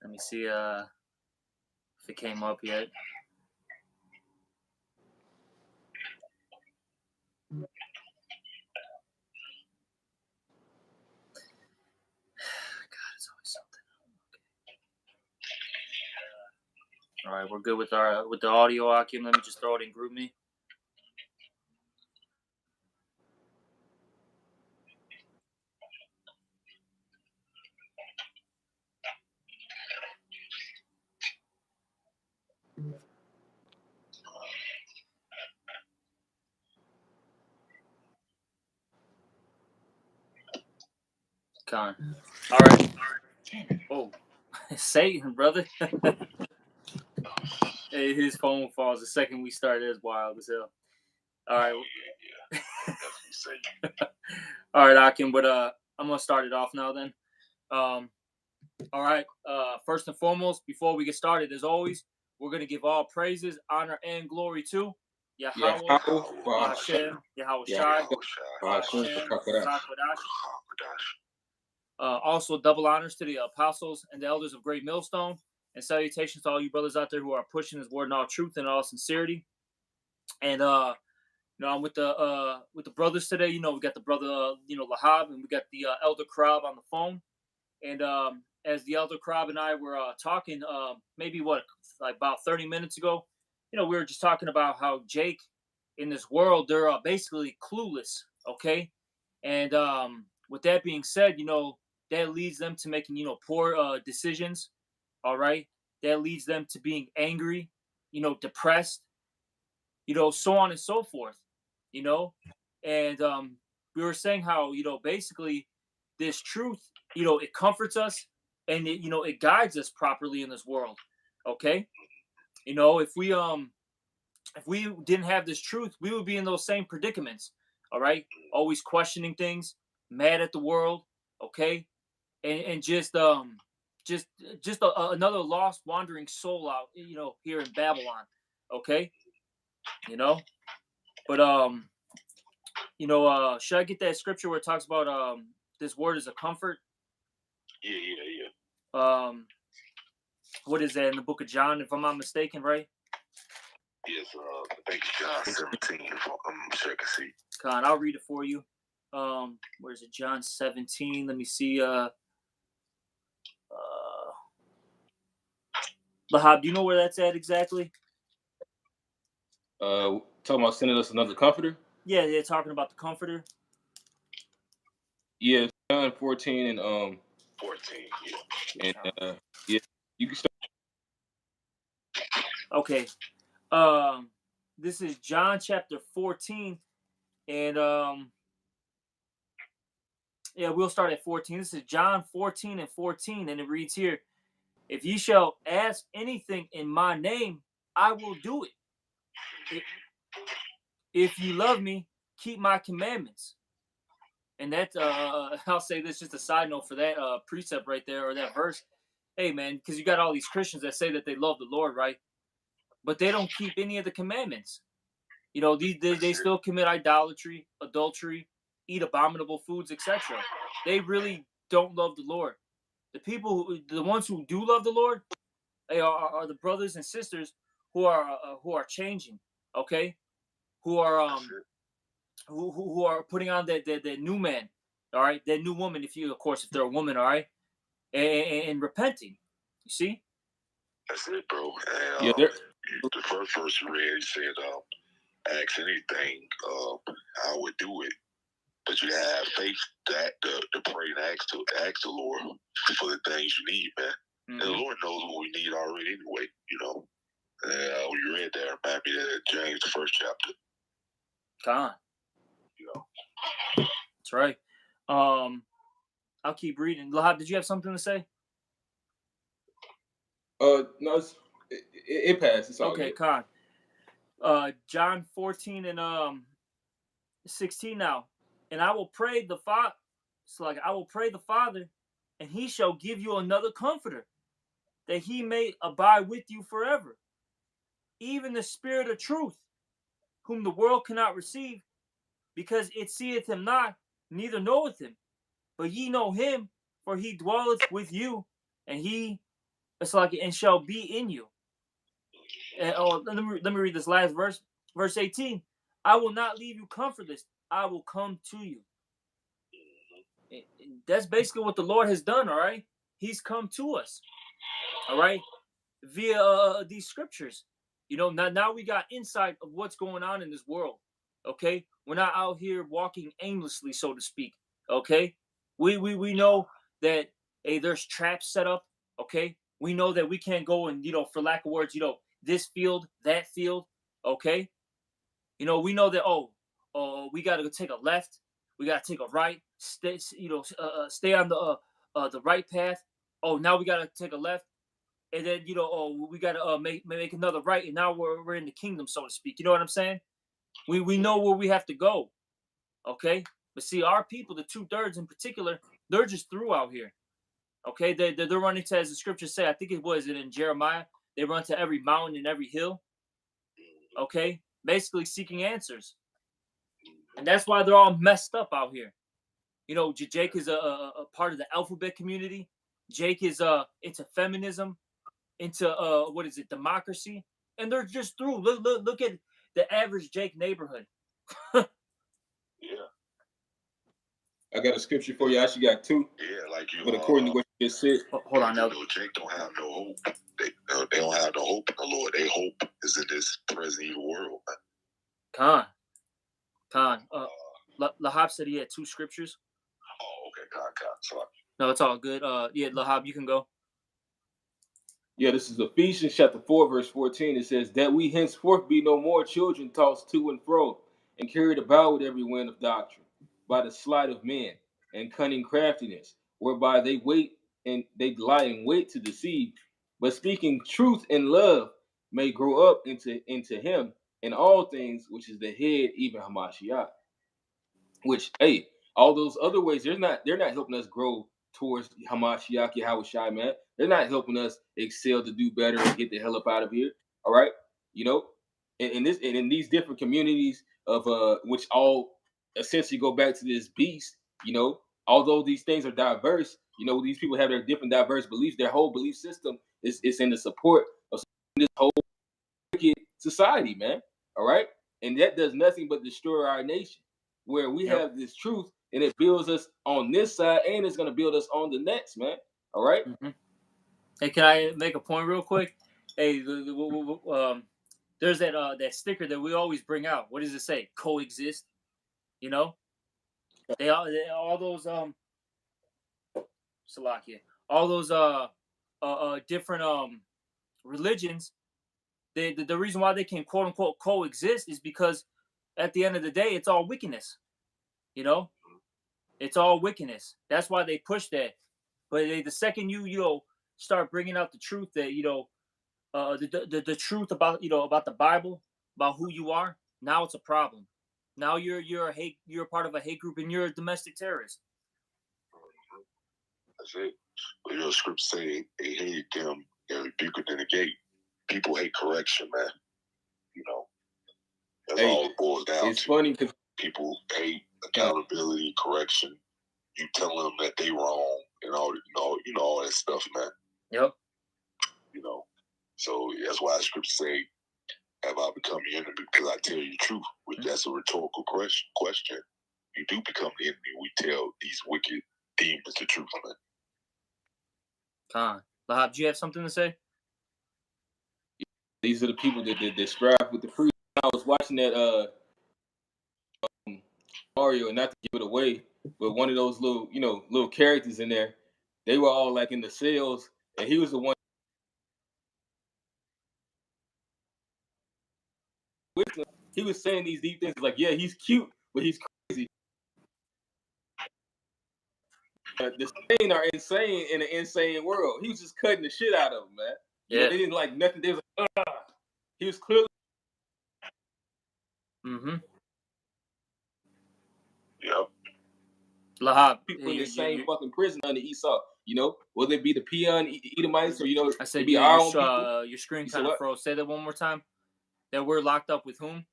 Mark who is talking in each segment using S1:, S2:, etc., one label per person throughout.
S1: Let me see if it came up yet. God, it's always something. All right, we're good with the audio, Akim. Let me just throw it in GroupMe. Con. All right. Oh, Satan, brother. Hey, his phone falls the second we start. It's wild as hell. All right. All right, Akim. But I'm gonna start it off now then. All right. First and foremost, before we get started, as always, we're gonna give all praises, honor, and glory to Yahweh, Hashem, Yahweh Shai, Hashem, Sakwadash. Also, double honors to the apostles and the elders of Great Millstone, and salutations to all you brothers out there who are pushing His word in all truth and all sincerity. And I'm with the brothers today. We got the brother Lahab, and we got the elder Krab on the phone. And as the elder Krab and I were talking, maybe about 30 minutes ago, we were just talking about how Jake in this world, they're basically clueless. Okay, and with that being said, that leads them to making poor decisions. All right, that leads them to being angry, depressed, so on and so forth. And we were saying how basically this truth, it comforts us, and it guides us properly in this world. Okay, if we didn't have this truth, we would be in those same predicaments. All right, always questioning things, mad at the world. Okay, and just another lost wandering soul out here in Babylon. Okay, but should I get that scripture where it talks about this word is a comfort?
S2: Yeah.
S1: What is that in the book of John, if I'm not mistaken, right?
S2: Yes, I think it's John 17. I'm sure I can see.
S1: Con, I'll read it for you. Where's it? John 17. Let me see. Lahab, do you know where that's at exactly?
S3: Talking about sending us another comforter?
S1: Yeah, they're talking about the comforter.
S3: Yeah, John 14 and
S2: 14,
S3: yeah. And yeah, you can start.
S1: Okay. This is John chapter 14, and we'll start at 14. This is John 14 and 14, and it reads here, if ye shall ask anything in my name, I will do it. If you love me, keep my commandments. And that, I'll say this, just a side note for that precept right there, or that verse. Hey, man, because you got all these Christians that say that they love the Lord, right? But they don't keep any of the commandments. They still commit idolatry, adultery, eat abominable foods, etc. They really don't love the Lord. The ones who do love the Lord, they are the brothers and sisters who are changing, okay? Who are who are putting on that new man, all right? That new woman, if they're a woman, all right, and repenting. You see?
S2: That's it, bro. And,
S3: Yeah,
S2: the first verse you read said, "Ask anything, I would do it." But you have faith to pray and ask the Lord for the things you need, man. Mm-hmm. And the Lord knows what we need already anyway, when you read that, remind me that James, the first chapter.
S1: Con. That's right. I'll keep reading. Lahab, did you have something to say?
S3: No, it passed. It's all
S1: okay,
S3: good.
S1: Con. John 14 and 16 now. And I will pray the Father. I will pray the Father, and he shall give you another comforter, that he may abide with you forever. Even the Spirit of truth, whom the world cannot receive, because it seeth him not, neither knoweth him. But ye know him, for he dwelleth with you, and he It's like, and shall be in you. And let me read this last verse, verse 18. I will not leave you comfortless. I will come to you. And that's basically what the Lord has done. All right, He's come to us. All right, via these scriptures. Now we got insight of what's going on in this world. Okay, we're not out here walking aimlessly, so to speak. Okay, we know that, hey, there's traps set up. Okay, we know that we can't go and, for lack of words, this field, that field. Okay, we know that, we got to take a left, we got to take a right, stay on the right path. Oh, now we got to take a left, and then we got to make another right, and now we're in the kingdom, so to speak. You know what I'm saying? We know where we have to go. Okay, but see, our people, the 2/3 in particular, they're just through out here. Okay, they're running to, as the scriptures say, I think it was in Jeremiah, they run to every mountain and every hill. Okay, basically seeking answers, and that's why they're all messed up out here. Jake is a part of the alphabet community. Jake is into feminism, into what is it, democracy, and they're just through. Look at the average Jake neighborhood.
S2: Yeah.
S3: I got a scripture for you. I actually got two.
S2: Yeah, like you.
S3: But according to what you just said,
S1: hold on now.
S2: Jake don't have no hope. They don't have no hope in the Lord. Their hope is in this present evil world.
S1: Khan. Lahab said he had two scriptures.
S2: Oh, okay, Khan. Sorry.
S1: No, it's all good. Yeah, Lahab, you can go.
S3: Yeah, this is Ephesians chapter 4, verse 14. It says, that we henceforth be no more children tossed to and fro, and carried about with every wind of doctrine, by the sleight of men, and cunning craftiness, whereby they lie in wait to deceive, but speaking truth in love, may grow up into him in all things, which is the head, even Hamashiach. Which, hey, all those other ways, they're not helping us grow towards Hamashiach, Yahushua, man. They're not helping us excel to do better and get the hell up out of here. All right, in these different communities of which all essentially go back to this beast. Although these things are diverse, these people have their different diverse beliefs. Their whole belief system is in the support of this whole wicked society, man. All right, and that does nothing but destroy our nation. Where we have this truth, and it builds us on this side, and it's going to build us on the next, man. All right.
S1: Mm-hmm. Hey, can I make a point real quick? Hey, there's that sticker that we always bring out. What does it say? Coexist. They all those Salakia, all those different religions. The reason why they can quote unquote coexist is because at the end of the day, it's all wickedness. It's all wickedness. That's why they push that. But the second you start bringing out the truth, that the truth about about the Bible, about who you are, now it's a problem. Now you're a part of a hate group, and you're a domestic terrorist.
S2: That's it. But scripts say they hated them and rebuked it in the gate. People hate correction, man. That's all it boils down to.
S3: It's funny because
S2: people hate accountability, correction. You tell them that they wrong and all that stuff, man.
S1: Yep.
S2: So that's why the scriptures say, have I become your enemy because I tell you the truth? Which that's a rhetorical question. You do become the enemy. We tell these wicked demons the truth, man.
S1: Khan. Lahab, do you have something to say?
S3: These are the people that strive with the free. I was watching that Mario, and not to give it away, but one of those little characters in there, they were all like in the cells, and he was the one. He was saying these deep things like, yeah, he's cute, but he's crazy. The sane are insane in an insane world. He was just cutting the shit out of them, man.
S1: Yeah.
S3: They didn't like nothing. They was like, he was clearly.
S1: Mm-hmm.
S2: Yep.
S1: Lahab,
S3: people in the same fucking prison under Esau. Whether it be the peon Edomites or
S1: I said
S3: be our own people.
S1: Your screen kind of froze. Say that one more time. That we're locked up with whom?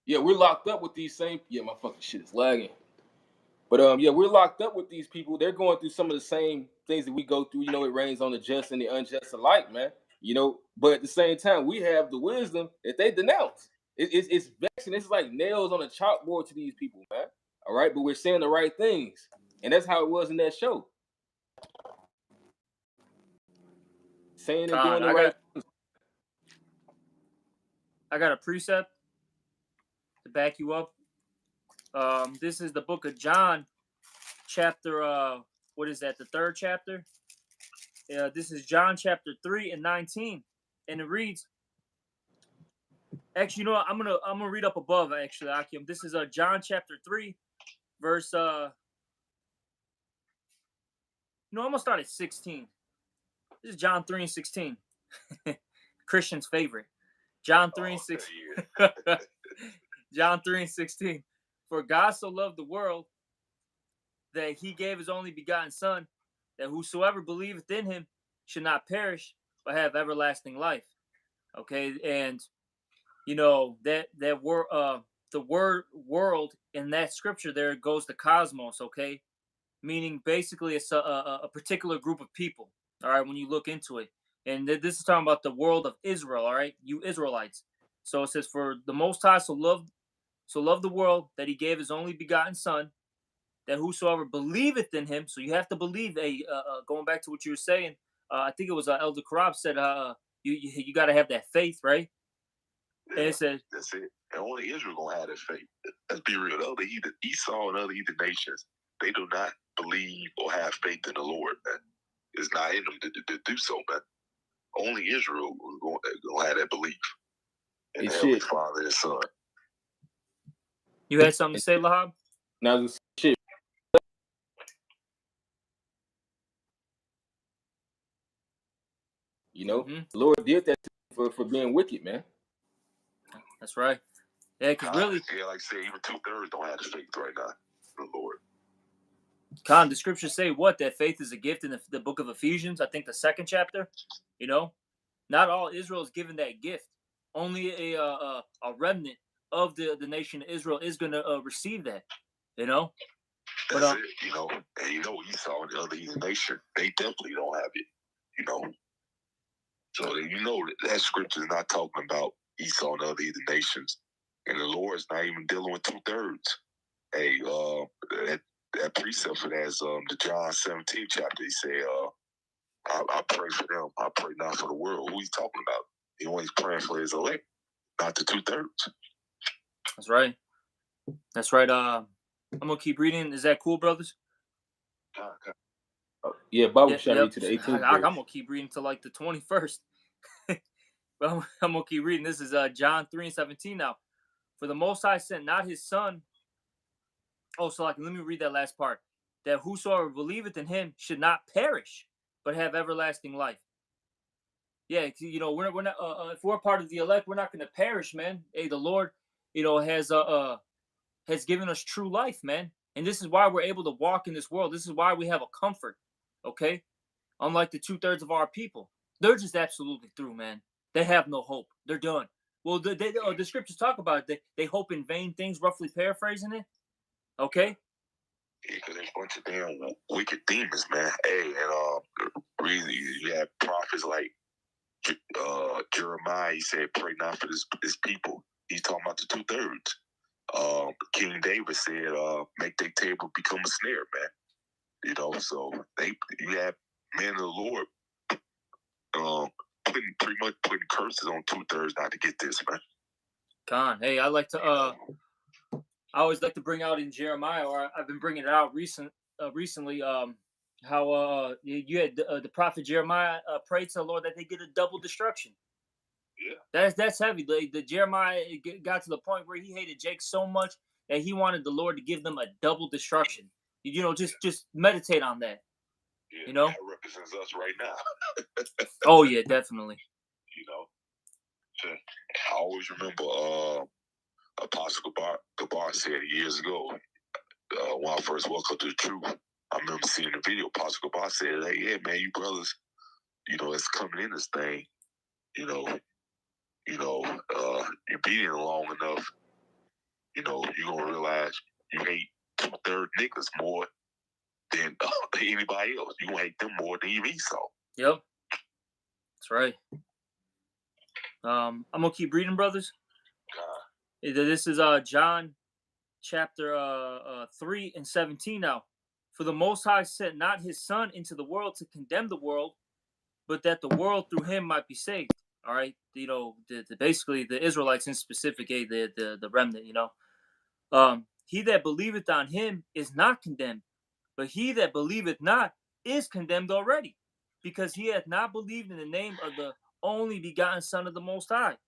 S3: Yeah, we're locked up with these same. Yeah, my fucking shit is lagging. But yeah, we're locked up with these people. They're going through some of the same things that we go through, it rains on the just and the unjust alike, man. But at the same time, we have the wisdom that they denounce. It's vexing. It's like nails on a chalkboard to these people, man. All right, but we're saying the right things, and that's how it was in that show. Saying and doing the right things.
S1: I got a precept to back you up. This is the book of John, chapter, what is that, the 3rd chapter? This is John chapter 3 and 19. And it reads, actually, I'm gonna read up above, actually, Akim. This is John chapter 3, verse, I'm gonna start at 16. This is John 3 and 16. Christian's favorite. John 3 and 16. John 3 and 16. For God so loved the world that he gave his only begotten Son, that whosoever believeth in him should not perish, but have everlasting life. Okay, and that word, the word world in that scripture there goes to cosmos. Okay, meaning basically it's a particular group of people. All right, when you look into it, and this is talking about the world of Israel. All right, you Israelites. So it says, for the Most High so loved the world that he gave his only begotten Son, that whosoever believeth in him. So you have to believe. Going back to what you were saying, I think it was Elder Karab said, you got to have that faith, right?
S2: Yeah, and it says that's it. And only Israel gonna have that faith. Let's be real. The other Esau and other heathen nations, they do not believe or have faith in the Lord, man. It's not in them to do so, man. Only Israel is gonna have that belief in the Heavenly Father and Son.
S1: You had something to say, Lahab?
S3: Now, shit. The Lord did that for being wicked, man.
S1: That's right. Yeah, because really,
S2: yeah, like I said, even 2/3 don't have the faith right now, the Lord.
S1: Con, the scriptures say what? That faith is a gift in the book of Ephesians, I think the 2nd chapter. Not all Israel is given that gift. Only a remnant of the nation of Israel is going to receive that.
S2: That's it. And Esau and the other heathen nation, they definitely don't have it. So that scripture is not talking about Esau and other heathen nations, and the Lord's not even dealing with 2/3. Hey, that precept for that is the John 17 chapter. He said, I pray for them. I pray not for the world. Who he's talking about? He always praying for his elect, not the 2/3.
S1: That's right. That's right. I'm gonna keep reading. Is that cool, brothers?
S3: Yeah, Bible shall read to the 18th.
S1: I'm gonna keep reading to like the 21st. But I'm gonna keep reading. This is John 3 and 17 now. For the Most High sent not his Son. Oh, so let me read that last part. That whosoever believeth in him should not perish, but have everlasting life. Yeah, we're not. If we're part of the elect, we're not going to perish, man. Hey, the Lord, has given us true life, man. And this is why we're able to walk in this world. This is why we have a comfort. Okay, unlike the 2/3 of our people, they're just absolutely through, man. They have no hope. They're done. Well, the scriptures talk about it. They hope in vain things. Roughly paraphrasing it. Okay.
S2: Yeah, because there's a bunch of damn wicked demons, man. Hey, and really, you have prophets like Jeremiah. He said, "Pray not for this people." He's talking about the 2/3. King David said, "Make their table become a snare, man." So you have men of the Lord, pretty much putting curses on 2/3 not to get this, man.
S1: Con, hey, I like to. I always like to bring out in Jeremiah, or I've been bringing it out recently. How you had the prophet Jeremiah prayed to the Lord that they get a double destruction. Yeah, that's heavy. The Jeremiah got to the point where he hated Jake so much that he wanted the Lord to give them a double destruction. Just meditate on that.
S2: Yeah, that represents us right now.
S1: Oh yeah, definitely.
S2: I always remember Apostle Gabar said years ago, when I first welcomed to the truth, I remember seeing the video. Apostle Gabar said, "Hey, yeah, man, you brothers, it's coming in this thing, you're being it long enough, you're gonna realize you hate 2/3 niggas more than anybody else. You gonna hate them more than even Esau.
S1: Yep, that's right. I'm gonna keep reading, brothers. This is John chapter 3 and 17 now. For the Most High sent not his Son into the world to condemn the world, but that the world through him might be saved. All right, basically the Israelites in specific, the remnant. He that believeth on him is not condemned, but he that believeth not is condemned already, because he hath not believed in the name of the only begotten Son of the Most High.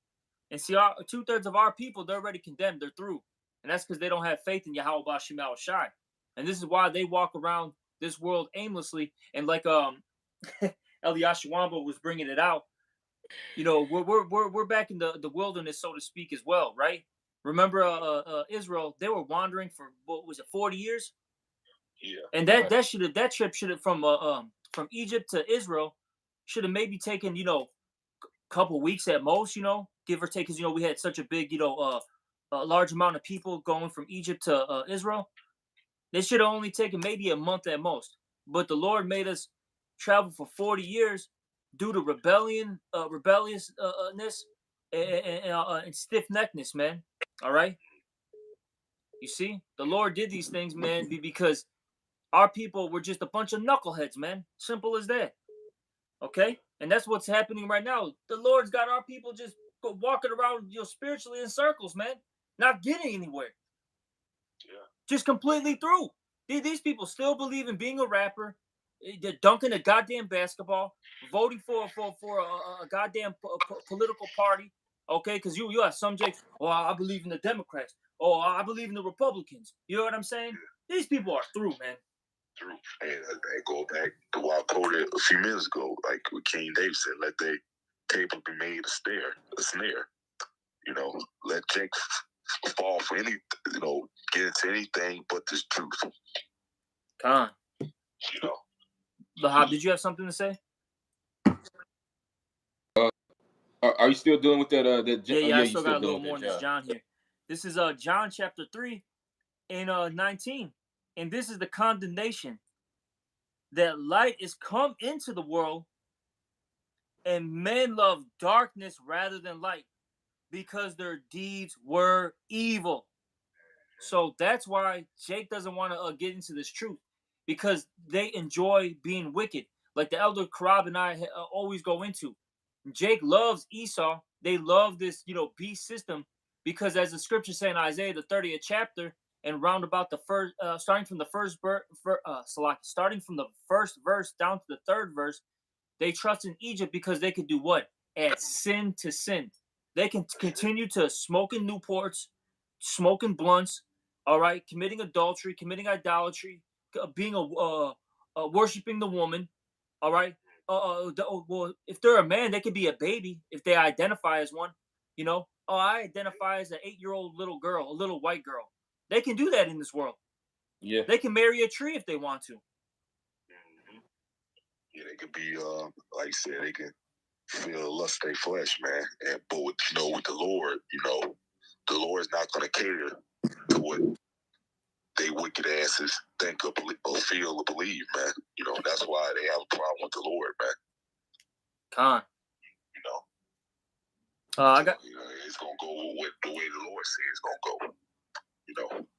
S1: And see, 2/3 of our people, they're already condemned. They're through. And that's because they don't have faith in Yahweh Bashim Shai. And this is why they walk around this world aimlessly. And like Eliyahu Wamba was bringing it out, we're back in the wilderness, so to speak, as well, right? Remember Israel, they were wandering for, what was it, 40 years?
S2: Yeah.
S1: And that trip should have from Egypt to Israel should have maybe taken, couple weeks at most, give or take, because we had such a big, a large amount of people going from Egypt to Israel. They should have only taken maybe a month at most. But the Lord made us travel for 40 years due to rebelliousness, and stiff-neckedness, man. All right? You see? The Lord did these things, man, because our people were just a bunch of knuckleheads, man. Simple as that. Okay? And that's what's happening right now. The Lord's got our people just walking around, spiritually in circles, man. Not getting anywhere.
S2: Yeah.
S1: Just completely through. These people still believe in being a rapper. They're dunking a goddamn basketball, voting for a goddamn political party. Okay? Because you have some Jakes, I believe in the Democrats. I believe in the Republicans. You know what I'm saying? Yeah. These people are through, man.
S2: Through. And I go back to what I quoted a few minutes ago, like what King David said, let the table be made a snare. Let Jake fall for any, get into anything but this truth.
S1: Con. Lahab, did you have something to say?
S3: Are you still dealing with that?
S1: Yeah, I still got a little more in this John here. This is John chapter 3 and 19. And this is the condemnation, that light is come into the world, and men love darkness rather than light, because their deeds were evil. So that's why Jake doesn't want to get into this truth, because they enjoy being wicked, like the elder Karab and I always go into. Jake loves Esau. They love this, beast system, because as the scripture say in Isaiah, the 30th chapter, and round about the first, starting from the first verse down to the third verse, they trust in Egypt because they could do what? Add sin to sin. They can continue to smoking Newports, smoking blunts, all right, committing adultery, committing idolatry, being worshiping the woman, all right. Well, if they're a man, they could be a baby if they identify as one. I identify as an 8-year-old little girl, a little white girl. They can do that in this world.
S3: Yeah.
S1: They can marry a tree if they want to.
S2: Mm-hmm. Yeah, they could be, like I said, they can feel lust their flesh, man. But with the Lord, the Lord's not going to cater to what they wicked asses think or feel or believe, man. That's why they have a problem with the Lord, man.
S1: Con. I got.
S2: It's gonna go with the way the Lord says it's gonna go.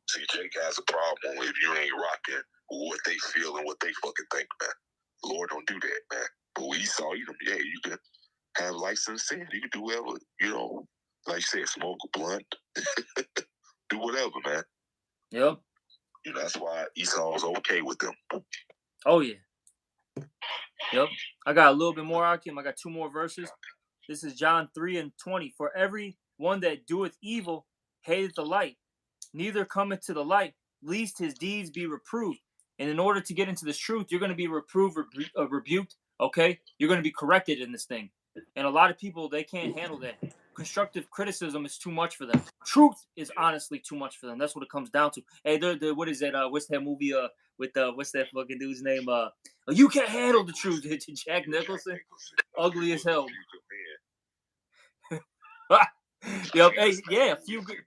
S2: See, Jake has a problem if you ain't rocking what they feel and what they fucking think, man. The Lord don't do that, man. But we saw you can have license sin. You can do whatever, like you said, smoke a blunt, do whatever, man.
S1: Yep.
S2: That's why Esau's okay with them.
S1: Oh yeah. Yep. I got a little bit more, Akim. I got 2 more verses. This is John 3 and 20. For every one that doeth evil hateth the light, neither cometh to the light, lest his deeds be reproved. And in order to get into this truth, you're going to be reproved, rebuked, okay? You're going to be corrected in this thing. And a lot of people, they can't handle that. Constructive criticism is too much for them. Truth is honestly too much for them. That's what it comes down to. Hey, what is that? What's that movie with what's that fucking dude's name? You can't handle the truth. Jack Nicholson. Ugly as hell. Yep. Hey, yeah, a few good.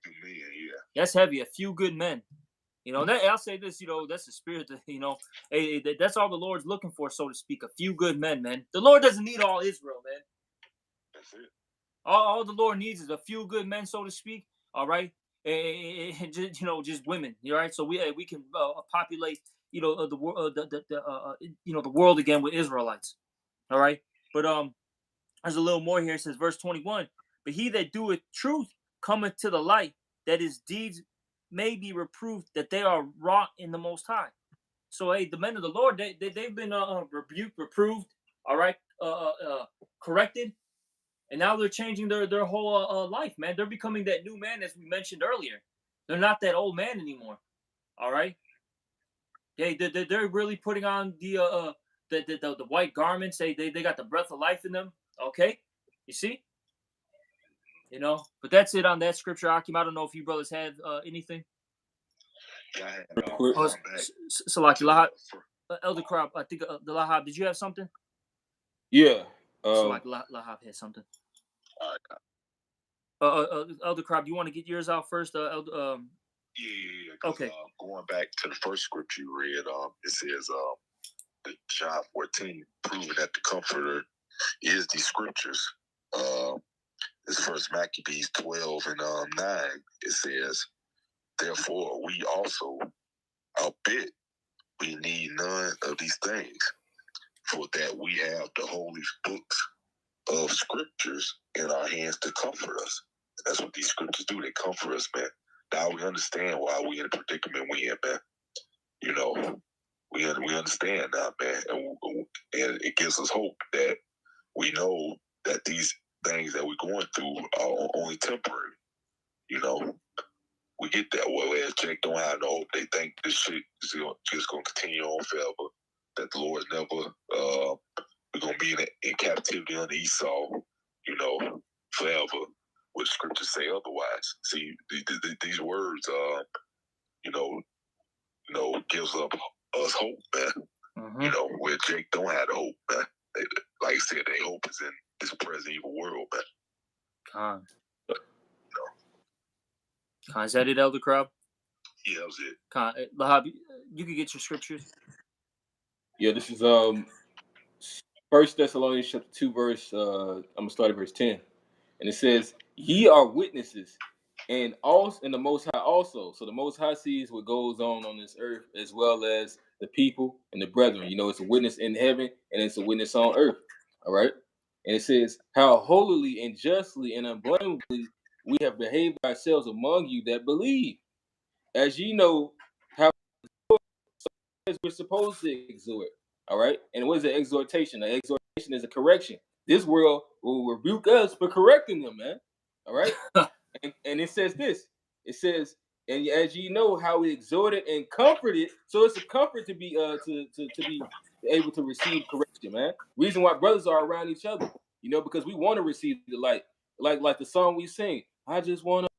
S1: That's heavy. A few good men. You know, that, I'll say this, you know, that's the spirit that, you know, that's all the Lord's looking for, so to speak. A few good men, man. The Lord doesn't need all Israel, man.
S2: That's it.
S1: All the Lord needs is a few good men, so to speak. All right, and just, you know, just women. All right, so we can populate, you know, the world, you know, the world again with Israelites. All right, but there's a little more here. It says, verse 21. But he that doeth truth cometh to the light, that his deeds may be reproved, that they are wrought in the Most High. So, hey, the men of the Lord, they've been rebuked, reproved, all right, corrected, and now they're changing their whole life, man. They're becoming that new man, as we mentioned earlier. They're not that old man anymore, all right? They're really putting on the white garments. They got the breath of life in them, okay? You see? You know, but that's it on that scripture, Akim. I don't know if you brothers have anything.
S2: Yeah, I had
S3: Real quick.
S1: Oh, Salaki Lahab, Elder Crop, I think the Lahab, did you have something?
S3: Yeah.
S1: Salaki Lahab had something.
S2: all right.
S1: Elder Crop, do you want to get yours out first?
S2: Yeah.
S1: Okay.
S2: Going back to the first scripture you read, it says, John 14, proving that the Comforter is the scriptures. This First Maccabees 12 and 9. It says, therefore we also, albeit we need none of these things, for that we have the holy books of scriptures in our hands to comfort us. And that's what these scriptures do. They comfort us, man. Now we understand why we in the predicament we in, man. You know, we understand now, man, and it gives us hope that we know that these things that we're going through are only temporary. You know, we get that. Well, as Jake don't have no hope, they think this shit is just going to continue on forever. That the Lord's never, we're going to be in captivity under Esau, you know, forever. What scriptures say otherwise. See, these words, you know, gives us hope, man.
S1: Mm-hmm.
S2: You know, where Jake don't have the hope, man. Like I said, their hope is in this present evil world, man.
S1: Con, is that it, Elder Crop?
S2: Yeah, that was it.
S1: Con, Lahab, you could get your scriptures.
S3: Yeah, this is First Thessalonians chapter 2, verse I'm gonna start at verse 10. And it says, ye are witnesses, and the Most High also. So the Most High sees what goes on this earth, as well as the people and the brethren. You know, it's a witness in heaven and it's a witness on earth. All right. And it says, how holily and justly and unblameably we have behaved ourselves among you that believe, as ye know how we're supposed to exhort. All right. And what is an exhortation? An exhortation is a correction. This world will rebuke us for correcting them, man. All right. and it says this. It says, and as you know how we exhorted and comforted, so it's a comfort to be to be able to receive correction, man. Reason why brothers are around each other, you know, because we want to receive the light, like the song we sing. I just want to.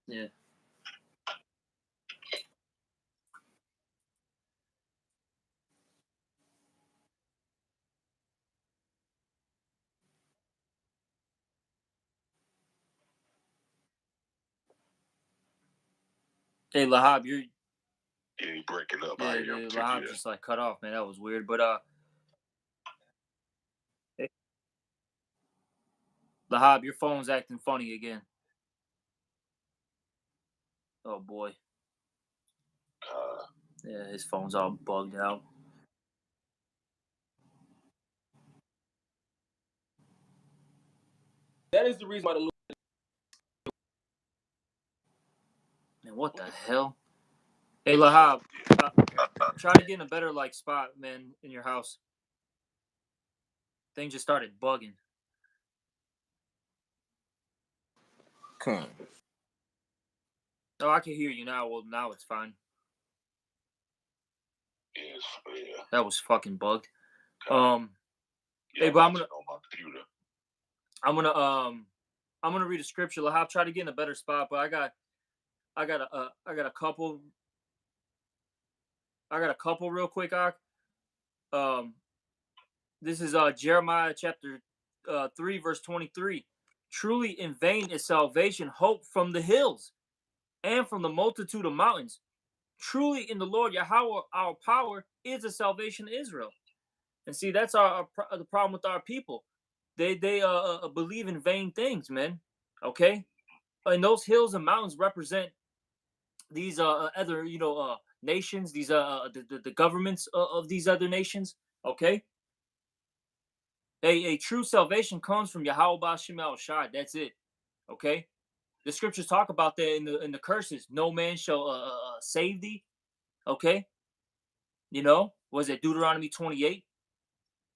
S1: Yeah. Hey, Lahab, you're
S2: breaking up.
S1: yeah, Lahab just like cut off, man. That was weird, but hey, Lahab, your phone's acting funny again. Oh boy. Yeah, his phone's all bugged out.
S3: That is the reason why the Lord.
S1: Man, what the hell? Hey, Lahab, try to get in a better like spot, man, in your house. Things just started bugging.
S3: Come.
S1: Oh, I can hear you now. Well, now it's fine.
S2: Yes, yeah.
S1: That was fucking bugged.
S2: Yeah,
S1: hey, but I'm gonna
S2: on my computer.
S1: I'm gonna read a scripture. Lahab, try to get in a better spot, but I got a couple. I got a couple real quick, Ak. This is Jeremiah chapter 3, verse 23. Truly in vain is salvation hope from the hills. and from the multitude of mountains. Truly in the Lord Yahweh, our power is the salvation of Israel. And see, that's the problem with our people. They believe in vain things, man. Okay, and those hills and mountains represent these other nations, these the governments of these other nations. Okay, a true salvation comes from Yahweh B'Shem El Shai. That's it. Okay, the scriptures talk about that in the curses. No man shall save thee. Okay, was it Deuteronomy 28?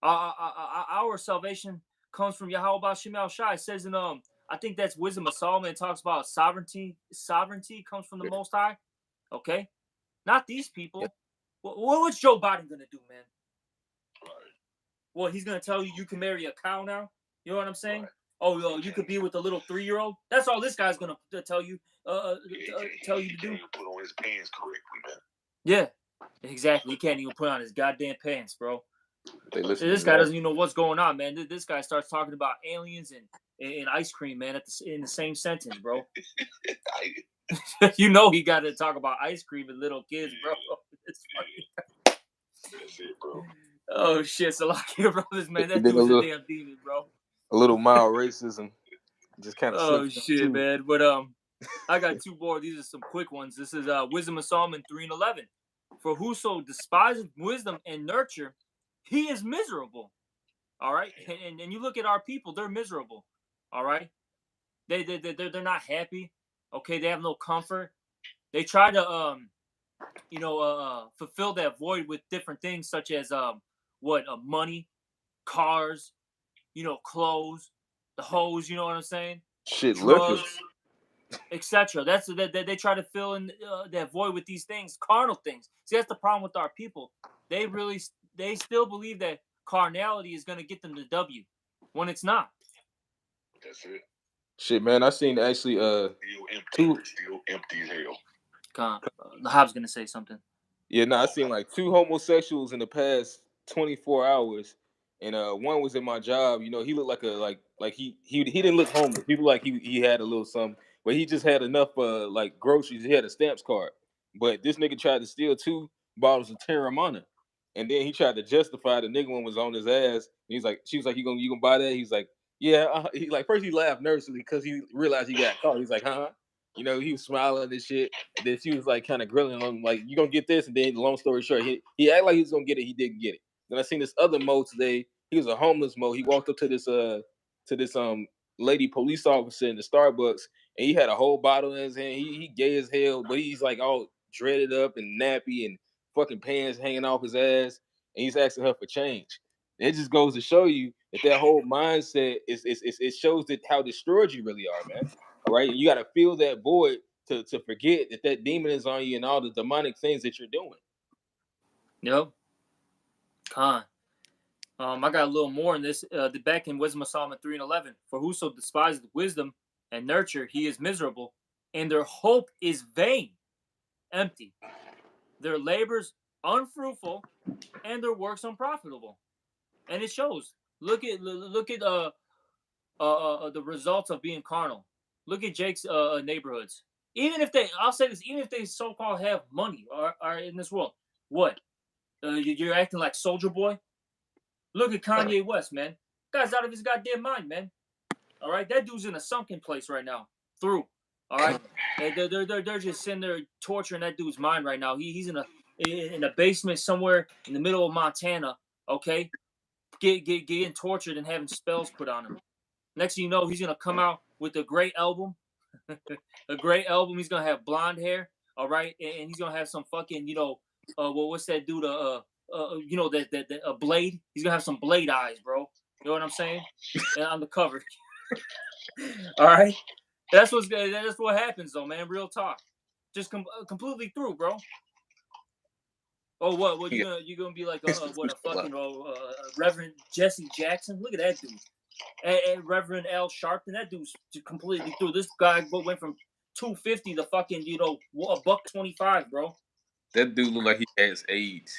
S1: Our salvation comes from Yahweh B'Shem El Shai. It says in I think that's Wisdom of Solomon. It talks about sovereignty. Sovereignty comes from the Most High. Okay, not these people.
S3: Yeah.
S1: What's Joe Biden gonna do, man?
S2: Right.
S1: Well, he's gonna tell you can marry a cow now. You know what I'm saying?
S2: Right.
S1: Oh, you could be with a little 3-year-old. That's all this guy's gonna tell you. Tell you to do.
S2: He can't put on his pants correctly, man.
S1: Yeah, exactly. He can't even put on his goddamn pants, bro.
S3: This
S1: guy doesn't even know what's going on, man. This guy starts talking about aliens and ice cream, man, in the same sentence, bro. You know he got to talk about ice cream and little kids, bro. It's funny.
S2: That's it, bro.
S1: Oh shit, Salakia brothers, man, that
S3: Did
S1: dude's a damn demon, bro.
S3: A little mild racism, just kind of.
S1: Oh shit, man. But I got two more. These are some quick ones. This is Wisdom of Solomon 3:11. For whoso despises wisdom and nurture, he is miserable. All right, and you look at our people; they're miserable. All right, they're not happy. Okay, they have no comfort. They try to fulfill that void with different things such as money, cars, clothes, the hoes. You know what I'm saying?
S3: Shit,
S1: drugs, etc. That's that they try to fill in that void with these things, carnal things. See, that's the problem with our people. They still believe that carnality is going to get them the W when it's not.
S2: That's it.
S3: Shit, man, I seen actually
S2: still empty as hell.
S1: The Hobbs gonna say something.
S3: Yeah, no, I seen like 2 homosexuals in the past 24 hours, and one was in my job. You know, he looked like he didn't look homeless. People like he had a little something, but he just had enough like groceries. He had a stamps card, but this nigga tried to steal 2 bottles of Terramana, and then he tried to justify the nigga one was on his ass. He's like, she was like, you gonna buy that? He's like, yeah. He like first he laughed nervously because he realized he got caught. He's like, huh? You know, he was smiling and shit. And then she was like kind of grilling him, like, you gonna get this? And then long story short, he acted like he was gonna get it, he didn't get it. Then I seen this other Mo today. He was a homeless Mo. He walked up to this lady police officer in the Starbucks, and he had a whole bottle in his hand. He gay as hell, but he's like all dreaded up and nappy and fucking pants hanging off his ass, and he's asking her for change. It just goes to show you that whole mindset it shows that how destroyed you really are, man. All right, you got to feel that void to forget that demon is on you and all the demonic things that you're doing.
S1: Yep. I got a little more in this. The back in Wisdom of Solomon 3:11. For whoso despises wisdom and nurture, he is miserable, and their hope is vain, empty. Their labors unfruitful, and their works unprofitable. And it shows. Look at the results of being carnal. Look at Jake's neighborhoods. Even if they so-called have money or are in this world, what? You're acting like Soldier Boy? Look at Kanye West, man. Guy's out of his goddamn mind, man. All right, that dude's in a sunken place right now. All right, they're just sitting there torturing that dude's mind right now. He's in a basement somewhere in the middle of Montana. Okay, getting tortured and having spells put on him. Next thing you know, he's gonna come out with a great album. A great album. He's gonna have blonde hair. All right, and he's gonna have some fucking what's that dude? That Blade. He's gonna have some Blade eyes, bro. You know what I'm saying? And on the cover. All right, that's what happens though, man. Real talk. Just completely through, bro. Oh, what? Well, you gonna be like a fucking Reverend Jesse Jackson? Look at that dude. And Reverend Al Sharpton, that dude's completely through. This guy went from 250 to fucking $125, bro.
S3: That dude look like he has AIDS.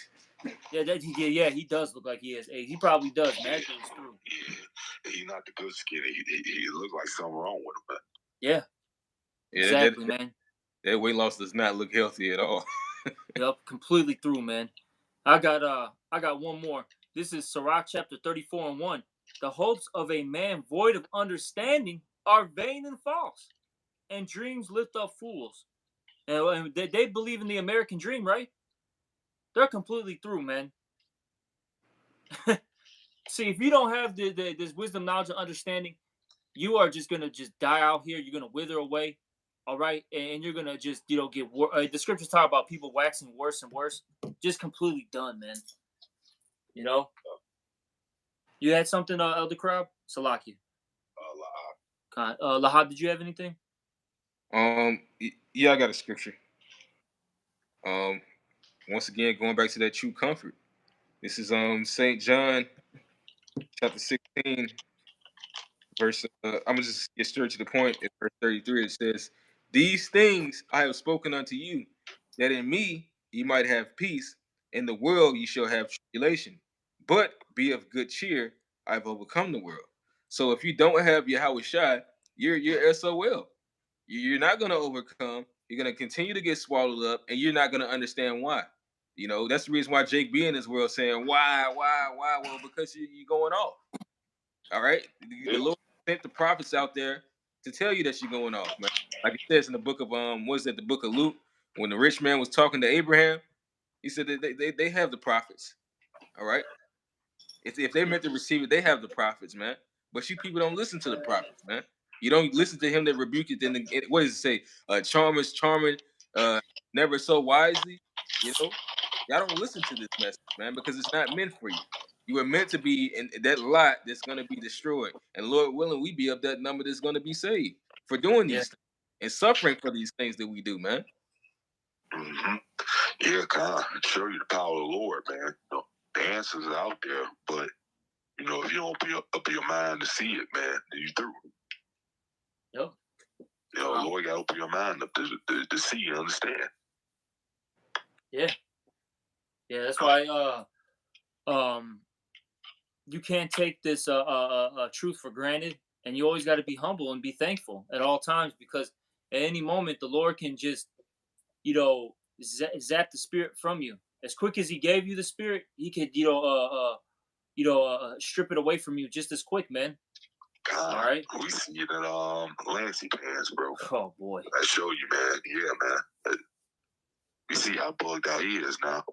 S1: Yeah, he does look like he has AIDS. He probably does, man. That dude's through.
S2: Yeah, he's not the good skin. He look like something wrong with him, man.
S1: Yeah, exactly, man.
S3: That weight loss does not look healthy at all.
S1: Yep, completely through, man. I got one more. This is Sirach chapter 34 and 1. The hopes of a man void of understanding are vain and false, and dreams lift up fools. And they believe in the American dream, right? They're completely through, man. See, if you don't have this wisdom, knowledge, and understanding, you are just gonna just die out here. You're gonna wither away, all right, and you're gonna just get the scriptures talk about people waxing worse and worse. Just completely done, man. You know. You had something, Elder Crowd? Salaki. Lahab, did you have anything?
S3: Yeah, I got a scripture. Once again, going back to that true comfort. This is St. John chapter 16, verse. I'm gonna just get straight to the point. At verse 33, it says, "These things I have spoken unto you, that in me ye might have peace. In the world ye shall have tribulation, but be of good cheer. I have overcome the world." So if you don't have Yahweh Shai, you're SOL. You're not gonna overcome. You're gonna continue to get swallowed up, and you're not gonna understand why. That's the reason why Jake be in this world saying, why? Well, because you're going off. All right? The Lord sent the prophets out there to tell you that you're going off, man. Like it says in the book of the book of Luke, when the rich man was talking to Abraham, he said that they have the prophets. All right. If they're meant to receive it, they have the prophets, man. But you people don't listen to the prophets, man. You don't listen to him that rebuke it. Then what does it say? Charmers, never so wisely. Y'all don't listen to this message, man, because it's not meant for you. You were meant to be in that lot that's going to be destroyed, and Lord willing, we be of that number that's going to be saved for doing these things and suffering for these things that we do, man.
S2: Mm-hmm. Yeah, God, show you the power of the Lord, man. The answers are out there, but if you don't open your mind to see it, man, then you through.
S1: Yep.
S2: Lord got to open your mind up to see and understand.
S1: Yeah. Yeah, that's why you can't take this truth for granted, and you always got to be humble and be thankful at all times, because at any moment the Lord can just zap the spirit from you. As quick as he gave you the spirit, he could strip it away from you just as quick, man.
S2: God, all right, we see it at Lancey Pants, bro.
S1: Oh boy,
S2: I show you, man. Yeah, man. We see how bugged out he is now.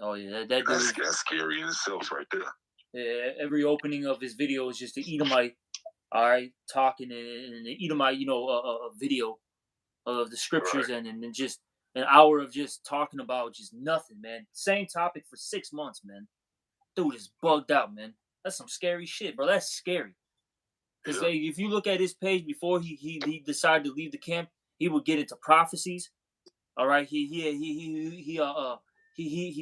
S1: Oh yeah,
S2: that's scary in itself, right there.
S1: Yeah, every opening of his video is just the Edomite, all right, talking, and the Edomite, a video of the scriptures, right. and just an hour of just talking about just nothing, man. Same topic for 6 months, man. Dude is bugged out, man. That's some scary shit, bro. That's scary. Because if you look at his page before he decided to leave the camp, he would get into prophecies. All right, he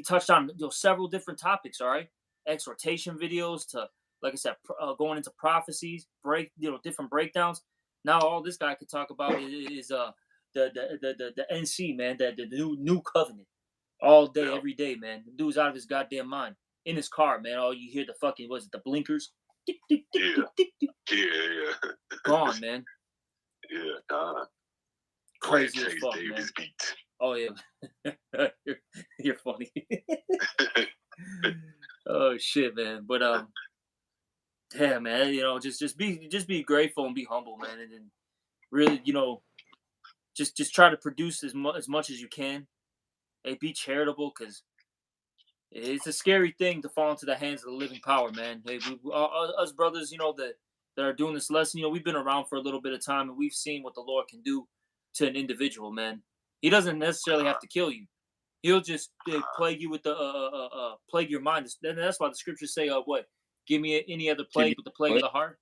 S1: touched on several different topics. All right, exhortation videos to, like I said, going into prophecies, different breakdowns. Now all this guy could talk about is the NC, man, the new covenant, all day, every day, man. The dude's out of his goddamn mind. In his car, man. All you hear the fucking, the blinkers?
S2: Yeah.
S1: Gone, man.
S2: Yeah,
S1: crazy as fuck, man. Oh yeah, you're funny. Oh shit, man. But yeah, man. Just be grateful and be humble, man, and then really, just try to produce as much as you can. Hey, be charitable, because it's a scary thing to fall into the hands of the living power, man. Hey, us brothers, that are doing this lesson, we've been around for a little bit of time, and we've seen what the Lord can do to an individual, man. He doesn't necessarily have to kill you. He'll just plague you with the plague your mind. And that's why the scriptures say, what? Give me any other plague but the plague of the heart.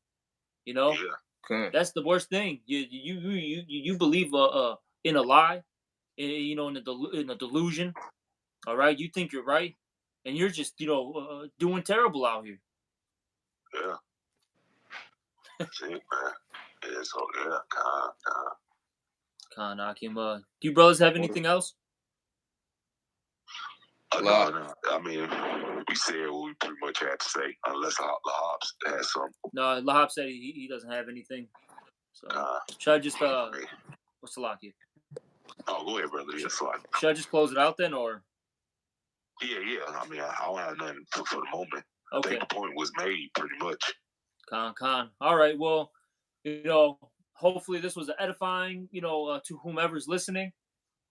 S1: That's the worst thing. You believe in a lie, in a delusion. All right, you think you're right, and you're just doing terrible out here.
S2: Yeah. See, man. Yeah, so yeah,
S1: Khan Akim. Do you brothers have anything else?
S2: No. I mean, we said what we pretty much had to say, unless Lahab has something.
S1: No, Lahab said he doesn't have anything. So should I just what's the lock here?
S2: Oh, go ahead, brother. Yeah, fine.
S1: Should I just close it out then, or?
S2: Yeah. I mean, I don't have nothing for the moment.
S1: Okay.
S2: I think the point was made pretty much.
S1: Con. All right. Well, hopefully this was edifying, to whomever's listening.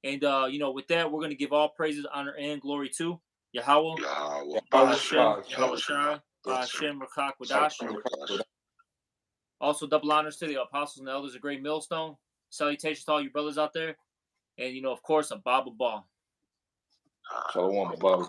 S1: And, with that, we're going to give all praises, honor, and glory to Yahweh,
S2: Yahweh,
S1: Bahashem,
S3: Yahweh,
S1: Yahushua, Bahashem, Rakak, Wadash. Also, double honors to the apostles and the elders of Great Millstone. Salutations to all you brothers out there. And, of course, a Baba Ball.
S3: Shalom, Baba.